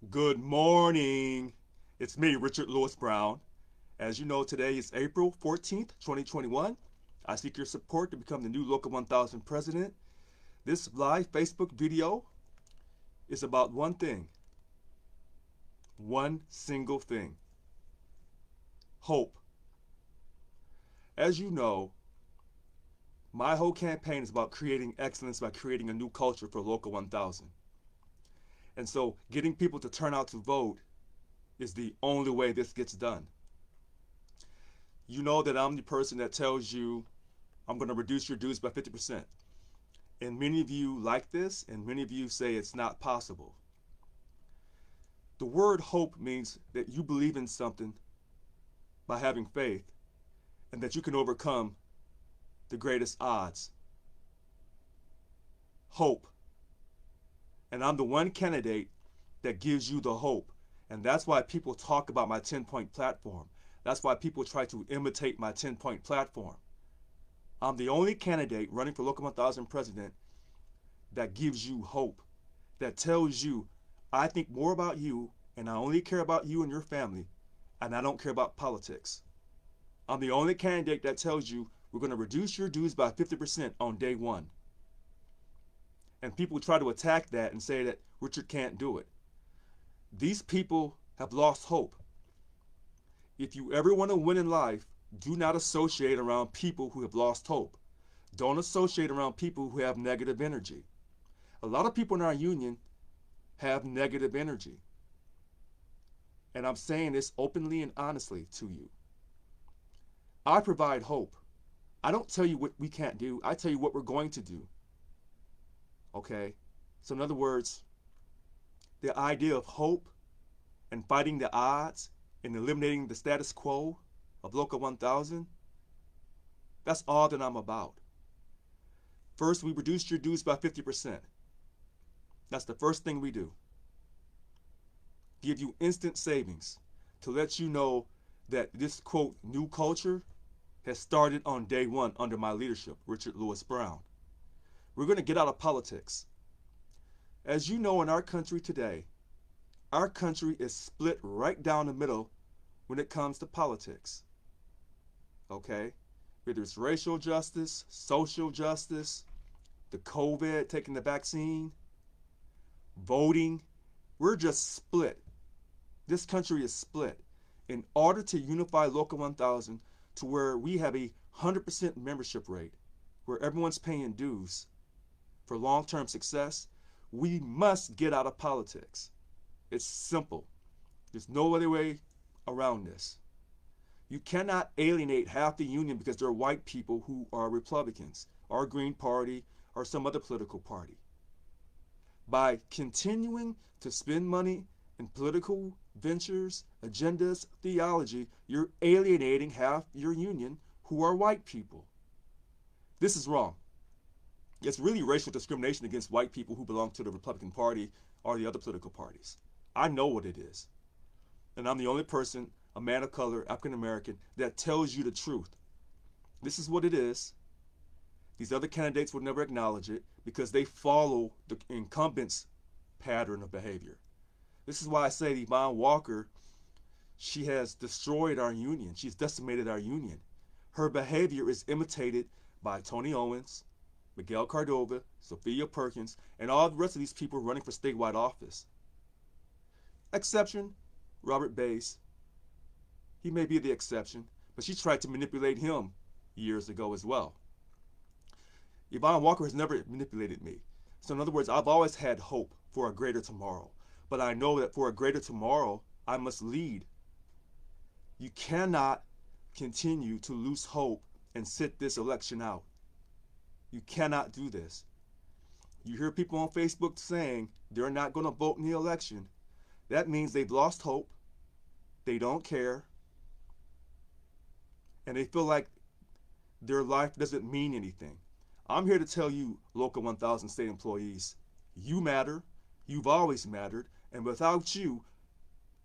Good morning. It's me, Richard Lewis Brown. As you know, today is April 14th, 2021. I seek your support to become the new Local 1000 president. This live Facebook video is about one thing, one single thing, hope. As you know, my whole campaign is about creating excellence by creating a new culture for Local 1000. And so getting people to turn out to vote is the only way this gets done. You know that I'm the person that tells you I'm going to reduce your dues by 50%. And many of you like this, and many of you say it's not possible. The word hope means that you believe in something by having faith, and that you can overcome the greatest odds. Hope. And I'm the one candidate that gives you the hope. And that's why people talk about my 10-point platform. That's why people try to imitate my 10-point platform. I'm the only candidate running for Local 1000 president that gives you hope, that tells you, I think more about you, and I only care about you and your family, and I don't care about politics. I'm the only candidate that tells you we're going to reduce your dues by 50% on day one. And people try to attack that and say that Richard can't do it. These people have lost hope. If you ever want to win in life, do not associate around people who have lost hope. Don't associate around people who have negative energy. A lot of people in our union have negative energy. And I'm saying this openly and honestly to you. I provide hope. I don't tell you what we can't do. I tell you what we're going to do. Okay? So in other words, the idea of hope and fighting the odds and eliminating the status quo of Local 1000, that's all that I'm about. First, we reduced your dues by 50%. That's the first thing we do. Give you instant savings to let you know that this, quote, new culture has started on day one under my leadership, Richard Lewis Brown. We're going to get out of politics. As you know, in our country today, our country is split right down the middle when it comes to politics. Okay? Whether it's racial justice, social justice, the COVID, taking the vaccine, voting, we're just split. This country is split. In order to unify Local 1000 to where we have a 100% membership rate, where everyone's paying dues for long-term success, we must get out of politics. It's simple. There's no other way around this. You cannot alienate half the union because they're white people who are Republicans, or Green Party, or some other political party. By continuing to spend money in political ventures, agendas, theology, you're alienating half your union who are white people. This is wrong. It's really racial discrimination against white people who belong to the Republican Party or the other political parties. I know what it is. And I'm the only person, a man of color, African American, that tells you the truth. This is what it is. These other candidates will never acknowledge it because they follow the incumbent's pattern of behavior. This is why I say Yvonne Walker, she has destroyed our union. She's decimated our union. Her behavior is imitated by Tony Owens, Miguel Cardova, Sophia Perkins, and all the rest of these people running for statewide office. Exception, Robert Bass. He may be the exception, but she tried to manipulate him years ago as well. Yvonne Walker has never manipulated me. So in other words, I've always had hope for a greater tomorrow. But I know that for a greater tomorrow, I must lead. You cannot continue to lose hope and sit this election out. You cannot do this. You hear people on Facebook saying they're not going to vote in the election. That means they've lost hope. They don't care. And they feel like their life doesn't mean anything. I'm here to tell you, Local 1000 state employees, you matter. You've always mattered. And without you,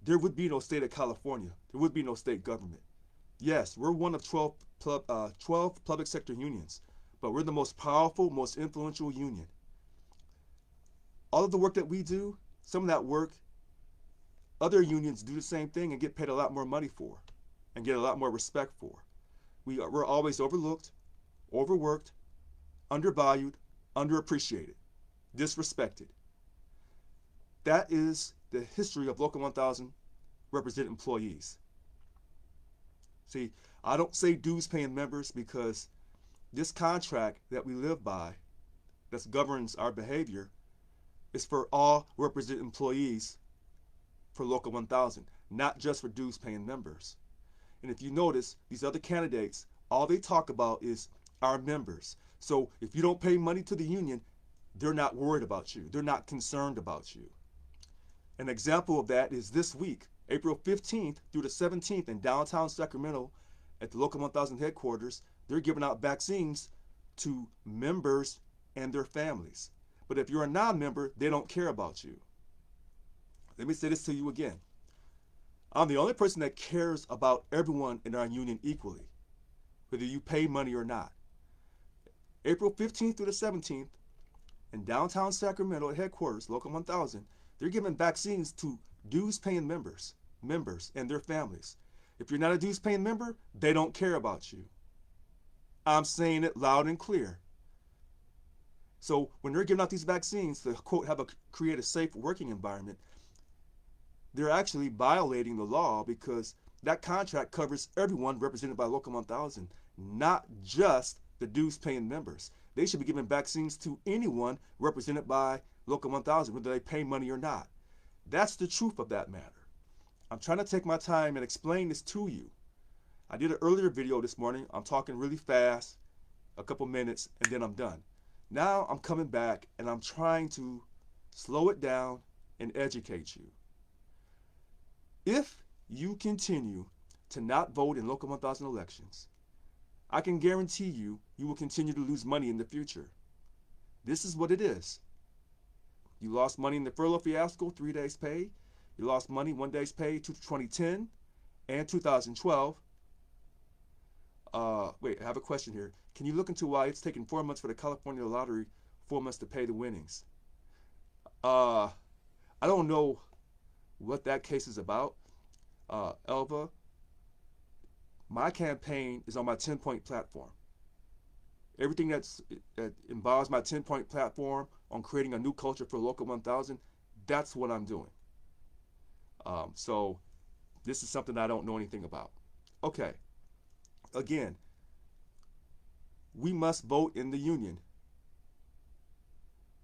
there would be no state of California. There would be no state government. Yes, we're one of 12 public sector unions, but we're the most powerful, most influential union. All of the work that we do, some of that work other unions do the same thing and get paid a lot more money for and get a lot more respect for. We're always overlooked, overworked, undervalued, underappreciated, disrespected. That is the history of Local 1000 represented employees. See, I don't say dues paying members because this contract that we live by, that governs our behavior, is for all represented employees for Local 1000, not just for dues paying members. And if you notice, these other candidates, all they talk about is our members. So if you don't pay money to the union, they're not worried about you. They're not concerned about you. An example of that is this week, April 15th through the 17th in downtown Sacramento at the Local 1000 headquarters, they're giving out vaccines to members and their families. But if you're a non-member, they don't care about you. Let me say this to you again. I'm the only person that cares about everyone in our union equally, whether you pay money or not. April 15th through the 17th in downtown Sacramento at headquarters, Local 1000, they're giving vaccines to dues-paying members and their families. If you're not a dues-paying member, they don't care about you. I'm saying it loud and clear. So when they're giving out these vaccines to, quote, create a safe working environment, they're actually violating the law because that contract covers everyone represented by Local 1000, not just the dues-paying members. They should be giving vaccines to anyone represented by Local 1000, whether they pay money or not. That's the truth of that matter. I'm trying to take my time and explain this to you. I did an earlier video this morning. I'm talking really fast, a couple minutes, and then I'm done. Now I'm coming back and I'm trying to slow it down and educate you. If you continue to not vote in Local 1000 elections, I can guarantee you, you will continue to lose money in the future. This is what it is. You lost money in the furlough fiasco, 3 days pay. You lost money, 1 day's pay, 2010 and 2012. Wait, I have a question here. Can you look into why it's taken 4 months for the California lottery, 4 months to pay the winnings? I don't know what that case is about. Elva, my campaign is on my 10-point platform. Everything that involves my 10-point platform on creating a new culture for Local 1000, that's what I'm doing. So this is something I don't know anything about. Okay, again, we must vote in the union.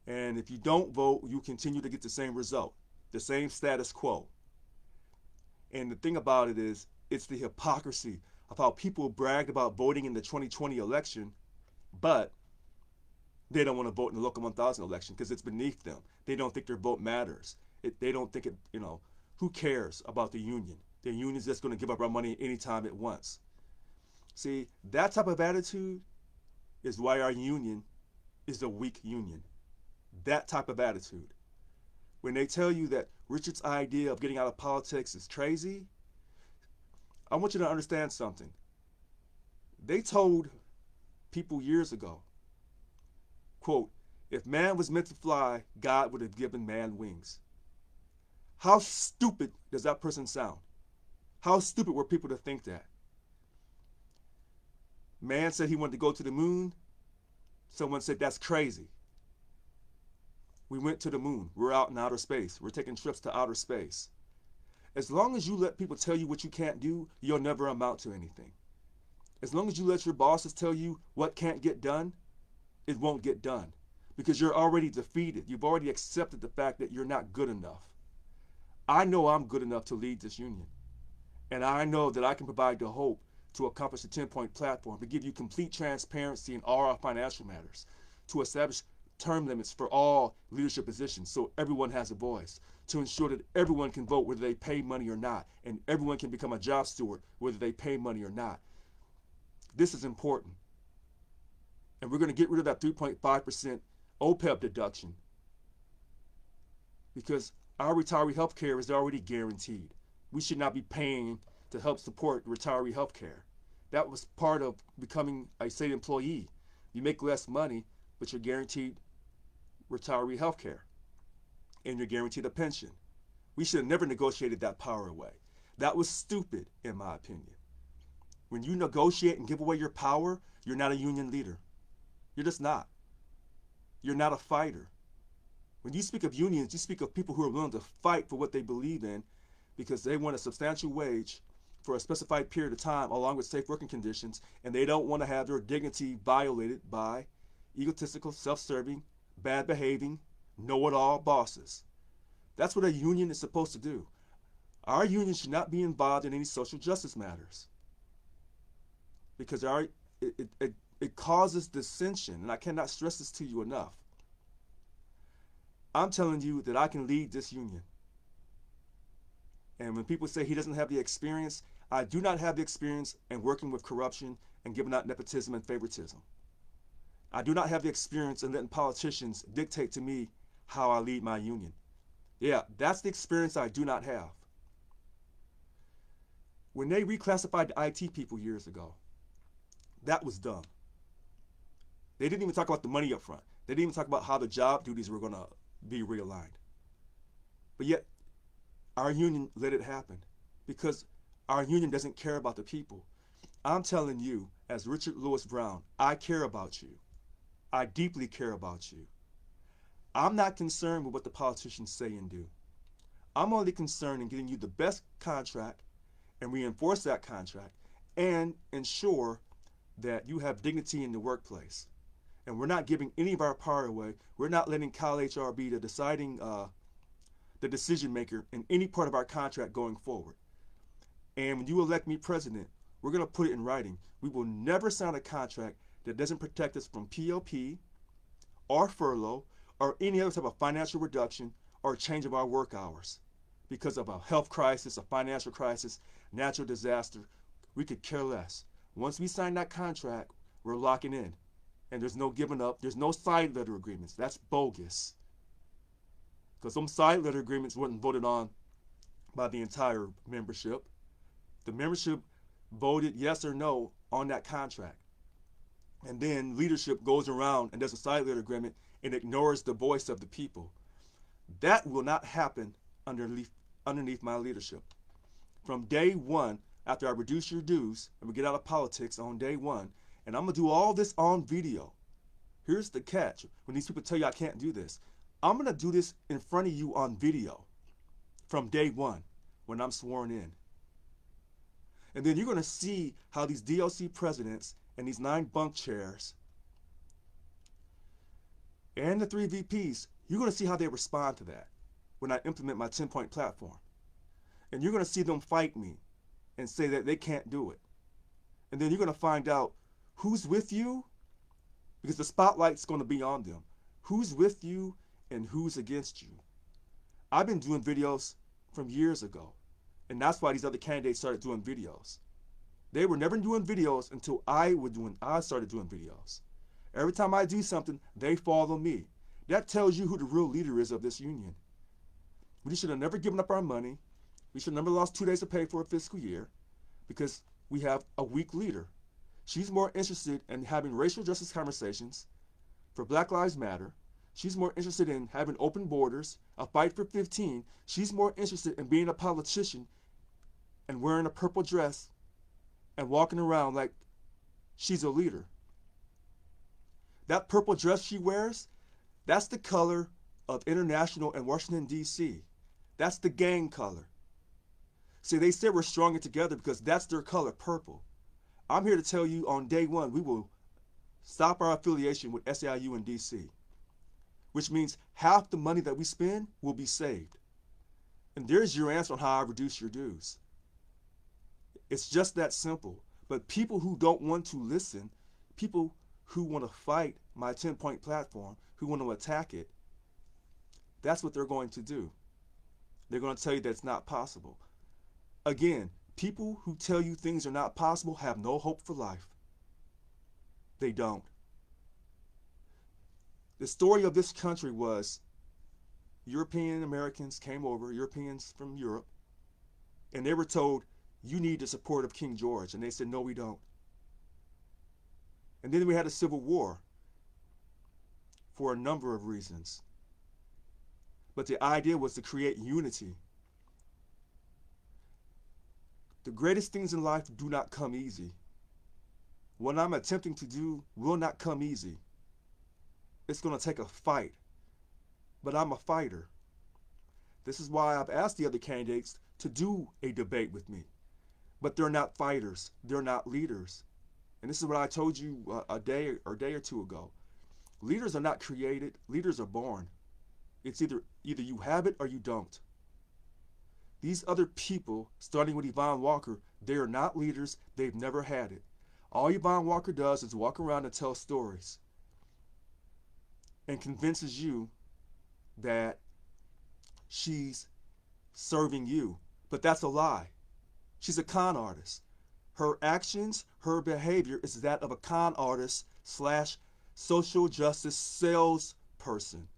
And if you don't vote, you continue to get the same result, the same status quo. And the thing about it is, it's the hypocrisy of how people bragged about voting in the 2020 election, but they don't want to vote in the Local 1000 election because it's beneath them. They don't think their vote matters. They don't think it, who cares about the union? The union's just going to give up our money anytime it wants. See, that type of attitude is why our union is a weak union. That type of attitude. When they tell you that Richard's idea of getting out of politics is crazy, I want you to understand something. They told people years ago, quote, if man was meant to fly, God would have given man wings. How stupid does that person sound? How stupid were people to think that? Man said he wanted to go to the moon. Someone said that's crazy. We went to the moon. We're out in outer space. We're taking trips to outer space. As long as you let people tell you what you can't do, you'll never amount to anything. As long as you let your bosses tell you what can't get done, it won't get done. Because you're already defeated. You've already accepted the fact that you're not good enough. I know I'm good enough to lead this union. And I know that I can provide the hope to accomplish the 10-point platform, to give you complete transparency in all our financial matters, to establish term limits for all leadership positions so everyone has a voice, to ensure that everyone can vote whether they pay money or not, and everyone can become a job steward whether they pay money or not. This is important. And we're going to get rid of that 3.5% OPEB deduction because our retiree health care is already guaranteed. We should not be paying to help support retiree health care. That was part of becoming a state employee. You make less money, but you're guaranteed retiree health care. And you're guaranteed a pension. We should have never negotiated that power away. That was stupid, in my opinion. When you negotiate and give away your power, you're not a union leader. You're just not. You're not a fighter. When you speak of unions, you speak of people who are willing to fight for what they believe in because they want a substantial wage for a specified period of time along with safe working conditions, and they don't want to have their dignity violated by egotistical, self-serving, bad behaving, know-it-all bosses. That's what a union is supposed to do. Our union should not be involved in any social justice matters because it causes dissension, and I cannot stress this to you enough. I'm telling you that I can lead this union. And when people say he doesn't have the experience, I do not have the experience in working with corruption and giving out nepotism and favoritism. I do not have the experience in letting politicians dictate to me how I lead my union. Yeah, that's the experience I do not have. When they reclassified the IT people years ago, that was dumb. They didn't even talk about the money up front. They didn't even talk about how the job duties were going to be realigned. But yet, our union let it happen because our union doesn't care about the people. I'm telling you, as Richard Lewis Brown, I care about you. I deeply care about you. I'm not concerned with what the politicians say and do. I'm only concerned in getting you the best contract and reinforce that contract and ensure that you have dignity in the workplace. And we're not giving any of our power away. We're not letting CalHR be the decision maker in any part of our contract going forward. And when you elect me president, we're going to put it in writing. We will never sign a contract that doesn't protect us from POP or furlough or any other type of financial reduction or change of our work hours because of a health crisis, a financial crisis, natural disaster. We could care less. Once we sign that contract, we're locking in. And there's no giving up. There's no side letter agreements. That's bogus. Because those side letter agreements weren't voted on by the entire membership. The membership voted yes or no on that contract. And then leadership goes around and does a side letter agreement and ignores the voice of the people. That will not happen underneath my leadership. From day one, after I reduce your dues and we get out of politics on day one, and I'm going to do all this on video. Here's the catch. When these people tell you I can't do this, I'm going to do this in front of you on video from day one when I'm sworn in. And then you're going to see how these DLC presidents and these 9 bunk chairs and the 3 VPs, you're going to see how they respond to that when I implement my 10-point platform. And you're going to see them fight me and say that they can't do it. And then you're going to find out who's with you, because the spotlight's going to be on them. Who's with you and who's against you. I've been doing videos from years ago, and that's why these other candidates started doing videos. They were never doing videos until I started doing videos. Every time I do something, they follow me. That tells you who the real leader is of this union. We should have never given up our money. We should have never lost 2 days of pay for a fiscal year because we have a weak leader. She's more interested in having racial justice conversations for Black Lives Matter. She's more interested in having open borders, a fight for 15. She's more interested in being a politician and wearing a purple dress and walking around like she's a leader. That purple dress she wears, that's the color of International and Washington, D.C. That's the gang color. See, they say we're stronger together because that's their color, purple. I'm here to tell you on day one, we will stop our affiliation with SAIU and DC, which means half the money that we spend will be saved. And there's your answer on how I reduce your dues. It's just that simple. But people who don't want to listen, people who want to fight my 10-point platform, who want to attack it, that's what they're going to do. They're going to tell you that it's not possible. Again, people who tell you things are not possible have no hope for life. They don't. The story of this country was European Americans came over, Europeans from Europe, and they were told, you need the support of King George. And they said, no, we don't. And then we had a civil war for a number of reasons. But the idea was to create unity The greatest things in life do not come easy. What I'm attempting to do will not come easy. It's going to take a fight, but I'm a fighter. This is why I've asked the other candidates to do a debate with me. But they're not fighters. They're not leaders. And this is what I told you a day or two ago. Leaders are not created. Leaders are born. It's either you have it or you don't. These other people, starting with Yvonne Walker, they are not leaders. They've never had it. All Yvonne Walker does is walk around and tell stories and convinces you that she's serving you. But that's a lie. She's a con artist. Her actions, her behavior is that of a con artist / social justice salesperson.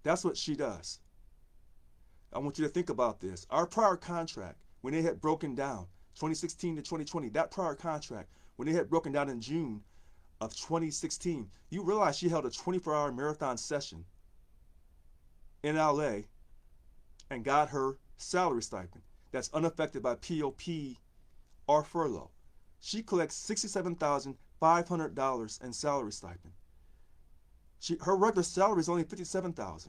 That's what she does. I want you to think about this. Our prior contract, when it had broken down, 2016 to 2020, that prior contract, when it had broken down in June of 2016, you realize she held a 24-hour marathon session in LA and got her salary stipend that's unaffected by POP or furlough. She collects $67,500 in salary stipend. Her regular salary is only $57,000.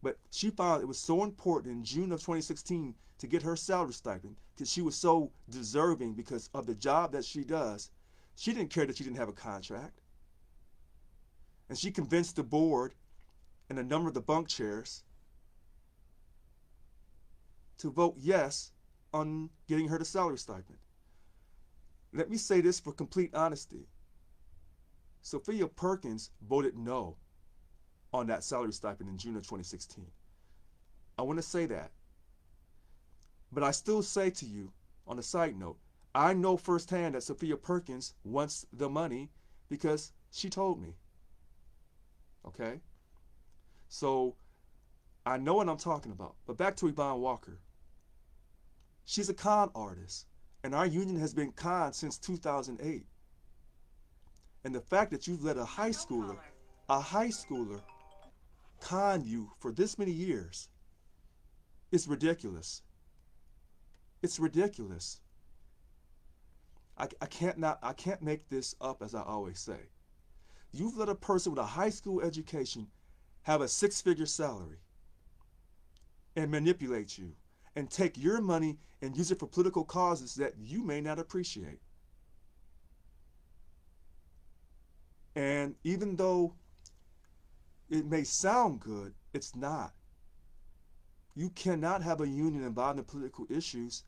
But she found it was so important in June of 2016 to get her salary stipend because she was so deserving because of the job that she does. She didn't care that she didn't have a contract. And she convinced the board and a number of the bunk chairs to vote yes on getting her the salary stipend. Let me say this for complete honesty. Sophia Perkins voted no on that salary stipend in June of 2016. I want to say that. But I still say to you, on a side note, I know firsthand that Sophia Perkins wants the money because she told me. Okay? So, I know what I'm talking about. But back to Yvonne Walker. She's a con artist. And our union has been conned since 2008. And the fact that you've let a high schooler con you for this many years is ridiculous. It's ridiculous. I can't make this up, as I always say. You've let a person with a high school education have a 6-figure salary and manipulate you and take your money and use it for political causes that you may not appreciate. And even though it may sound good, it's not. You cannot have a union involved in political issues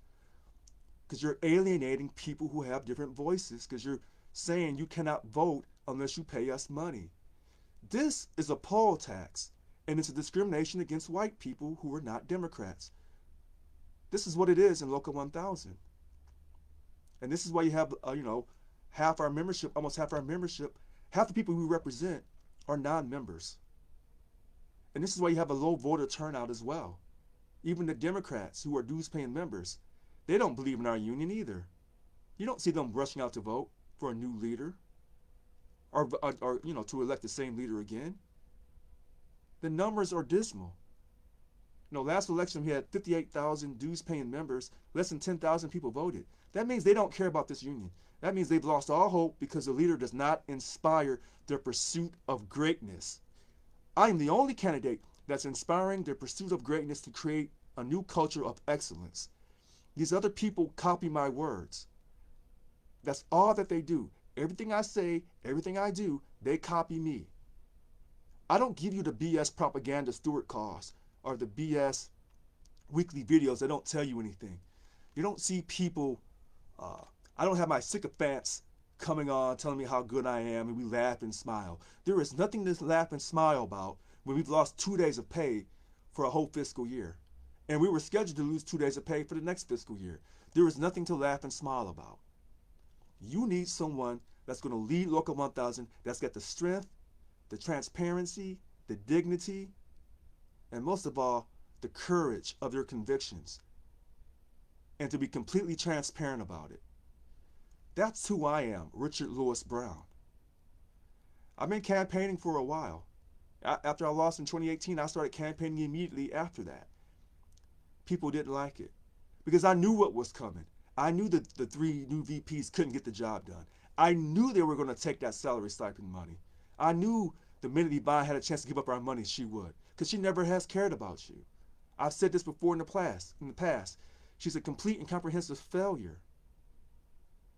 because you're alienating people who have different voices, because you're saying you cannot vote unless you pay us money. This is a poll tax, and it's a discrimination against white people who are not Democrats. This is what it is in Local 1000. And this is why you have, half our membership, almost half our membership, half the people we represent are non-members. And this is why you have a low voter turnout as well. Even the Democrats who are dues-paying members, they don't believe in our union either. You don't see them rushing out to vote for a new leader or to elect the same leader again. The numbers are dismal. Last election we had 58,000 dues-paying members, less than 10,000 people voted. That means they don't care about this union. That means they've lost all hope because the leader does not inspire their pursuit of greatness. I am the only candidate that's inspiring their pursuit of greatness to create a new culture of excellence. These other people copy my words. That's all that they do. Everything I say, everything I do, they copy me. I don't give you the BS propaganda Stuart calls or the BS weekly videos that don't tell you anything. You don't see people, I don't have my sycophants coming on telling me how good I am and we laugh and smile. There is nothing to laugh and smile about when we've lost 2 days of pay for a whole fiscal year. And we were scheduled to lose 2 days of pay for the next fiscal year. There is nothing to laugh and smile about. You need someone that's going to lead Local 1000, that's got the strength, the transparency, the dignity, and most of all, the courage of your convictions, and to be completely transparent about it. That's who I am, Richard Lewis Brown. I've been campaigning for a while. After I lost in 2018, I started campaigning immediately after that. People didn't like it because I knew what was coming. I knew that the three new VPs couldn't get the job done. I knew they were going to take that salary stipend money. I knew the minute Yvonne had a chance to give up our money, she would, because she never has cared about you. I've said this before in the past. She's a complete and comprehensive failure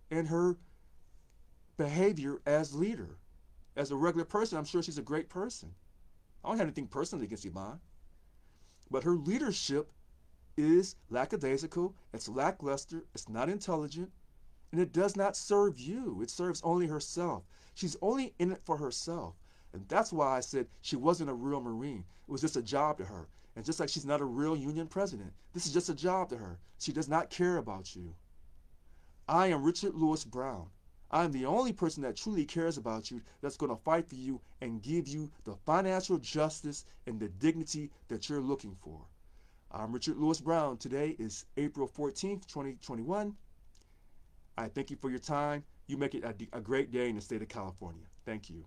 in her behavior as leader. As a regular person, I'm sure she's a great person. I don't have anything personally against Yvonne. But her leadership is lackadaisical, it's lackluster, it's not intelligent, and it does not serve you. It serves only herself. She's only in it for herself. And that's why I said she wasn't a real Marine. It was just a job to her. And just like she's not a real union president, this is just a job to her. She does not care about you. I am Richard Lewis Brown. I am the only person that truly cares about you, that's going to fight for you and give you the financial justice and the dignity that you're looking for. I'm Richard Lewis Brown. Today is April 14th, 2021. I thank you for your time. You make it a great day in the state of California. Thank you.